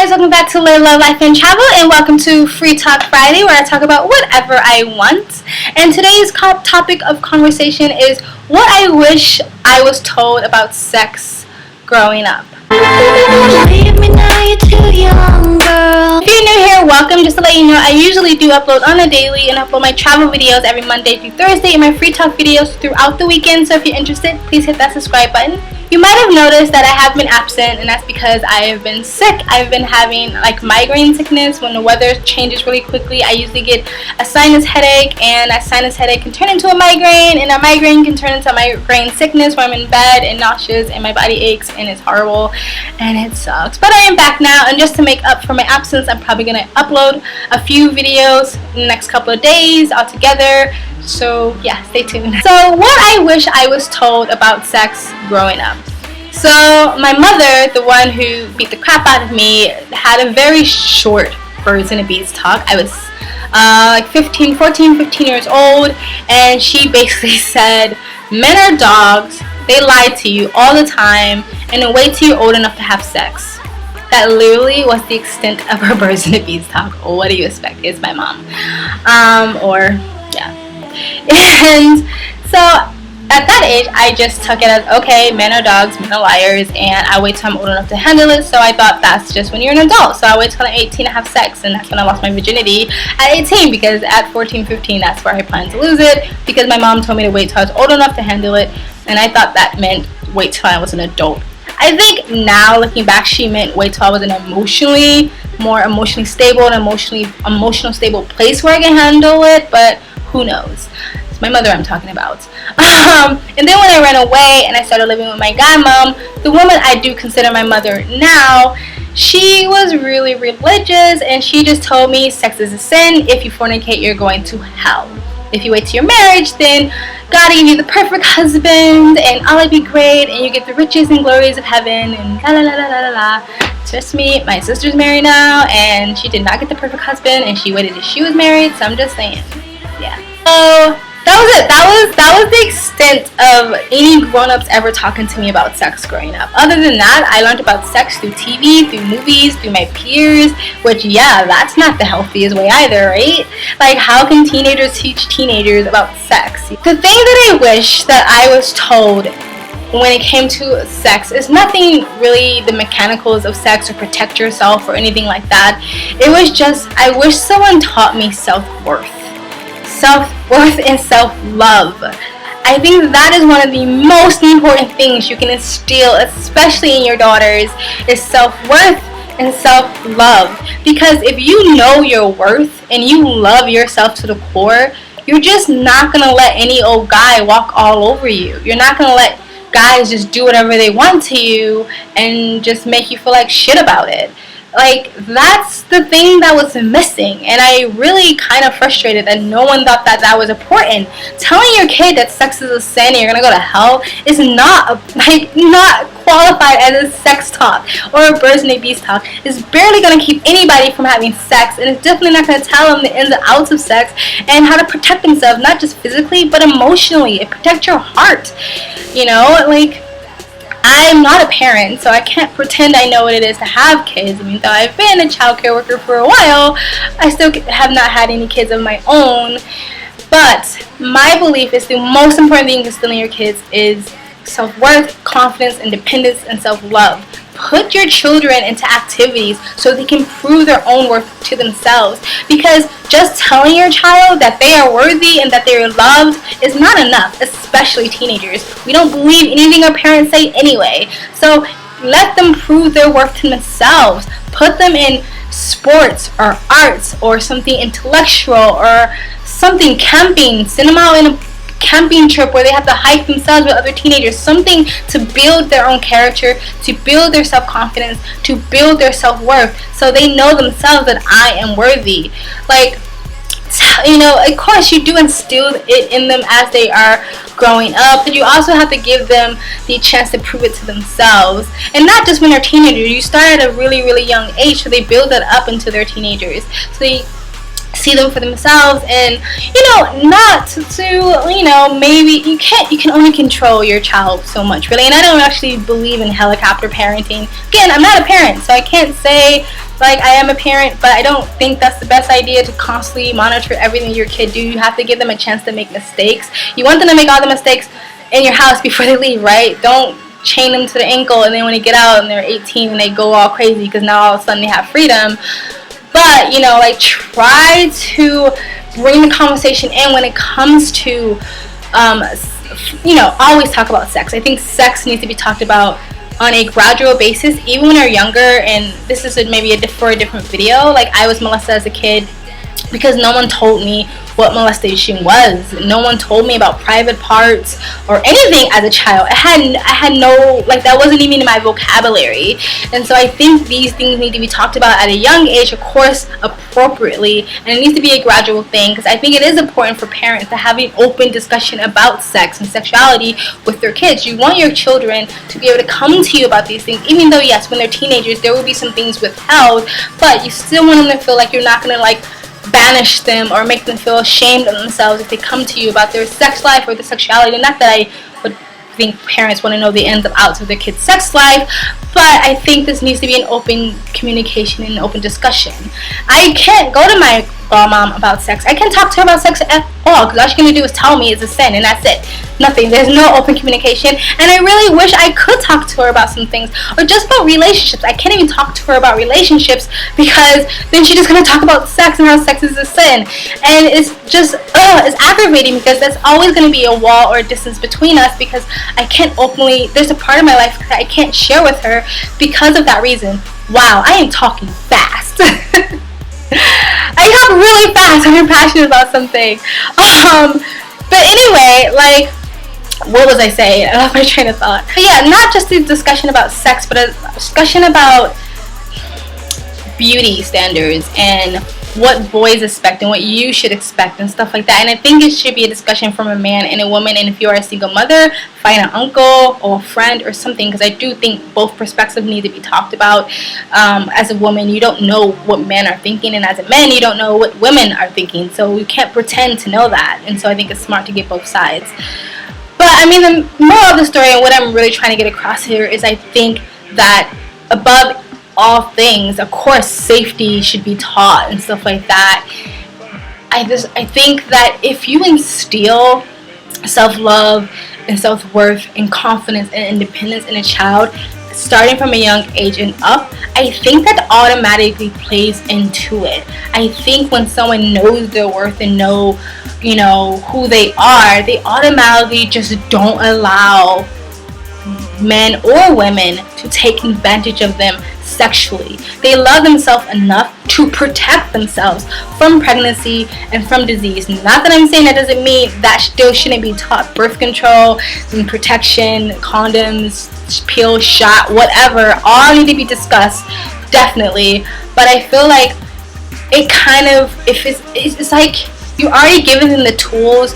guys, welcome back to Live, Love, Life, and Travel, and welcome to Free Talk Friday, where I talk about whatever I want. And today's topic of conversation is what I wish I was told about sex growing up. Leave me now, you're too young, girl. If you're new here, welcome. Just to let you know, I usually do upload on a daily and upload my travel videos every Monday through Thursday and my free talk videos throughout the weekend. So if you're interested, please hit that subscribe button. You might have noticed that I have been absent, and that's because I have been sick. I've been having like migraine sickness. When the weather changes really quickly, I usually get a sinus headache, and that sinus headache can turn into a migraine, and a migraine can turn into migraine sickness where I'm in bed and nauseous and my body aches and it's horrible and it sucks. But I am back now, and just to make up for my absence, I'm probably going to upload a few videos in the next couple of days all together. So yeah, stay tuned. So what I wish I was told about sex growing up. So my mother, the one who beat the crap out of me, had a very short birds and the bees talk. I was like 15 years old, and she basically said, men are dogs, they lie to you all the time, and then wait till you're old enough to have sex. That literally was the extent of her birds and the bees talk. What do you expect? It's my mom. Yeah. And so at that age, I just took it as, okay, men are dogs, men are liars, and I wait till I'm old enough to handle it. So I thought that's just when you're an adult. So I wait till I'm 18 to have sex, and that's when I lost my virginity at 18, because at 14, 15, that's where I planned to lose it, because my mom told me to wait till I was old enough to handle it, and I thought that meant wait till I was an adult. I think now, looking back, she meant wait till I was an more emotionally stable and emotional stable place where I can handle it, but who knows? It's my mother I'm talking about. And then when I ran away and I started living with my godmom, the woman I do consider my mother now, she was really religious, and she just told me sex is a sin. If you fornicate, you're going to hell. If you wait till your marriage, then God will give you the perfect husband, and all will be great, and you get the riches and glories of heaven, and la la la la la la. Just me, my sister's married now, and she did not get the perfect husband, and she waited till she was married. So I'm just saying, yeah. So that was it. That was the extent of any grown-ups ever talking to me about sex growing up. Other than that, I learned about sex through TV, through movies, through my peers, which, yeah, that's not the healthiest way either, right? Like, how can teenagers teach teenagers about sex? The thing that I wish that I was told when it came to sex is nothing really the mechanicals of sex or protect yourself or anything like that. It was just, I wish someone taught me self-worth and self-love. I think that is one of the most important things you can instill, especially in your daughters, is self-worth and self-love. Because if you know your worth and you love yourself to the core, you're just not going to let any old guy walk all over you. You're not going to let guys just do whatever they want to you and just make you feel like shit about it. Like, that's the thing that was missing, and I really kind of frustrated that no one thought that that was important. Telling your kid that sex is a sin and you're gonna go to hell is not qualified as a sex talk or a birds and the bees talk. It's barely gonna keep anybody from having sex, and it's definitely not gonna tell them the ins and outs of sex and how to protect themselves, not just physically but emotionally. It protects your heart, you know. Like, I'm not a parent, so I can't pretend I know what it is to have kids. I mean, though I've been a child care worker for a while, I still have not had any kids of my own. But my belief is the most important thing you can instill in your kids is self-worth, confidence, independence, and self-love. Put your children into activities so they can prove their own worth to themselves. Because just telling your child that they are worthy and that they are loved is not enough, especially teenagers. We don't believe anything our parents say anyway. So let them prove their worth to themselves. Put them in sports or arts or something intellectual or something camping. Send them out in a camping trip where they have to hike themselves with other teenagers, something to build their own character, to build their self-confidence, to build their self-worth, so they know themselves that I am worthy. Like, you know, of course you do instill it in them as they are growing up, but you also have to give them the chance to prove it to themselves, and not just when they're teenagers. You start at a really, really young age, so they build that up into their teenagers, so they see them for themselves. And, you know, not to you know, maybe you can only control your child so much, really. And I don't actually believe in helicopter parenting. Again, I'm not a parent, so I can't say Like, I am a parent, but I don't think that's the best idea to constantly monitor everything your kid do. You have to give them a chance to make mistakes. You want them to make all the mistakes in your house before they leave, right? Don't chain them to the ankle and then when they get out and they're 18 and they go all crazy because now all of a sudden they have freedom. But, you know, like, try to bring the conversation in when it comes to, you know, always talk about sex. I think sex needs to be talked about on a gradual basis, even when they're younger. And this is maybe for a different video. Like, I was molested as a kid because no one told me what molestation was. No one told me about private parts or anything as a child. I had no, like, that wasn't even in my vocabulary. And so I think these things need to be talked about at a young age, of course, appropriately, and it needs to be a gradual thing, because I think it is important for parents to have an open discussion about sex and sexuality with their kids. You want your children to be able to come to you about these things, even though, yes, when they're teenagers, there will be some things withheld, but you still want them to feel like you're not going to, like, banish them or make them feel ashamed of themselves if they come to you about their sex life or their sexuality. Not that I would think parents want to know the ins and outs of their kids' sex life, but I think this needs to be an open communication and an open discussion. I can't go to my mom about sex. I can't talk to her about sex at all, because all she's going to do is tell me it's a sin, and that's it. Nothing. There's no open communication, and I really wish I could talk to her about some things, or just about relationships. I can't even talk to her about relationships, because then she's just going to talk about sex and how sex is a sin, and it's just, it's aggravating, because there's always going to be a wall or a distance between us, because I can't openly, there's a part of my life that I can't share with her because of that reason. Wow, I am talking fast. I talk really fast when I'm passionate about something. But anyway, like, what was I saying? I lost my train of thought. But yeah, not just a discussion about sex, but a discussion about beauty standards and what boys expect and what you should expect and stuff like that. And I think it should be a discussion from a man and a woman. And if you are a single mother, find an uncle or a friend or something, because I do think both perspectives need to be talked about. As a woman, you don't know what men are thinking, and as a man, you don't know what women are thinking, so you can't pretend to know that. And so I think it's smart to get both sides. But I mean, the moral of the story and what I'm really trying to get across here is, I think that above all things, of course, safety should be taught and stuff like that. I think that if you instill self-love and self-worth and confidence and independence in a child, starting from a young age and up, I think that automatically plays into it. I think when someone knows their worth and know, you know, who they are, they automatically just don't allow men or women to take advantage of them sexually. They love themselves enough to protect themselves from pregnancy and from disease. Not that I'm saying that doesn't mean that still shouldn't be taught. Birth control and protection, condoms, pill, shot, whatever, all need to be discussed, definitely. But I feel like it kind of, if it's like you already given them the tools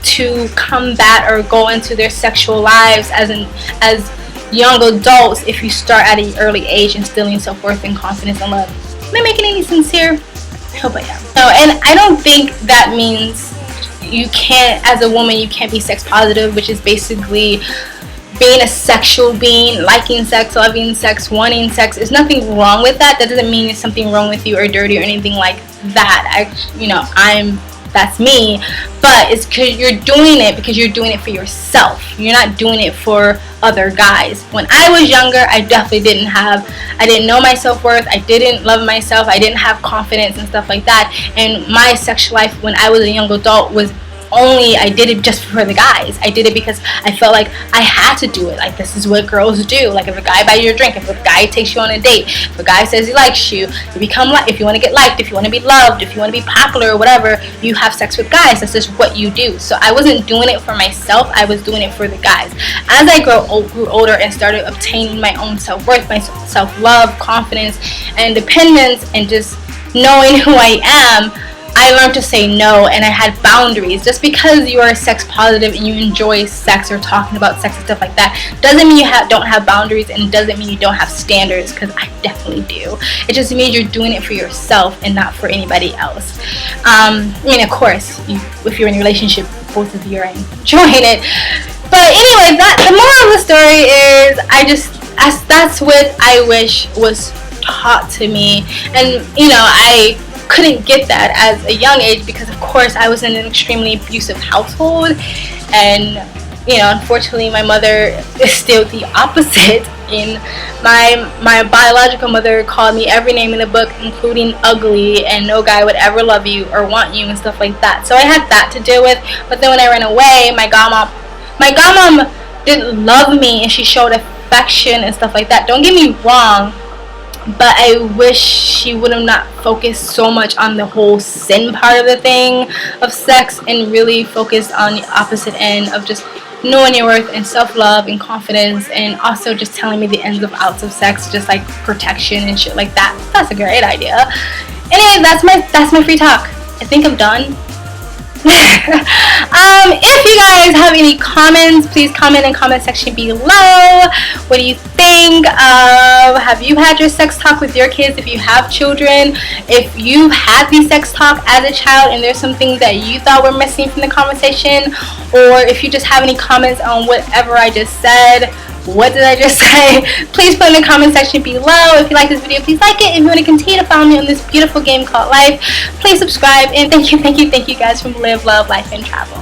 to combat or go into their sexual lives as young adults if you start at an early age instilling self-worth and confidence and love. Am I making any sense here? I hope I am. No, and I don't think that means you can't, as a woman, you can't be sex positive, which is basically being a sexual being, liking sex, loving sex, wanting sex. There's nothing wrong with that. That doesn't mean there's something wrong with you or dirty or anything like that. That's me, but it's because you're doing it because you're doing it for yourself. You're not doing it for other guys. When I was younger, I definitely I didn't know my self-worth, I didn't love myself, I didn't have confidence and stuff like that. And my sexual life when I was a young adult was I did it just for the guys. I did it because I felt like I had to do it. Like, this is what girls do. Like, if a guy buys you a drink, if a guy takes you on a date, if a guy says he likes you, if you want to get liked, if you want to be loved, if you want to be popular or whatever, you have sex with guys. That's just what you do. So I wasn't doing it for myself. I was doing it for the guys. As I grew older and started obtaining my own self-worth, my self-love, confidence, and independence, and just knowing who I am, I learned to say no, and I had boundaries. Just because you are sex positive and you enjoy sex or talking about sex and stuff like that doesn't mean you don't have boundaries, and it doesn't mean you don't have standards, because I definitely do. It just means you're doing it for yourself and not for anybody else. I mean, of course, if you're in a relationship, both of you are enjoying it. But anyway, the moral of the story is that's what I wish was taught to me. And I couldn't get that as a young age because, of course, I was in an extremely abusive household. And unfortunately, my mother is still the opposite. And my biological mother called me every name in the book, including ugly, and no guy would ever love you or want you and stuff like that. So I had that to deal with. But then when I ran away, my godmom didn't love me, and she showed affection and stuff like that. Don't get me wrong, but I wish she would have not focused so much on the whole sin part of the thing of sex, and really focused on the opposite end of just knowing your worth and self-love and confidence, and also just telling me the ins and outs of sex, just like protection and shit like that. That's a great idea. Anyway, that's my free talk. I think I'm done. If you guys have any comments, please comment in the comment section below. What do you think? Have you had your sex talk with your kids? If you have children, if you've had the sex talk as a child and there's some things that you thought were missing from the conversation, or if you just have any comments on whatever I just said. What did I just say? Please put in the comment section below. If you like this video, please like it. If you want to continue to follow me on this beautiful game called life, please subscribe. And thank you guys from Live, Love, Life, and Travel.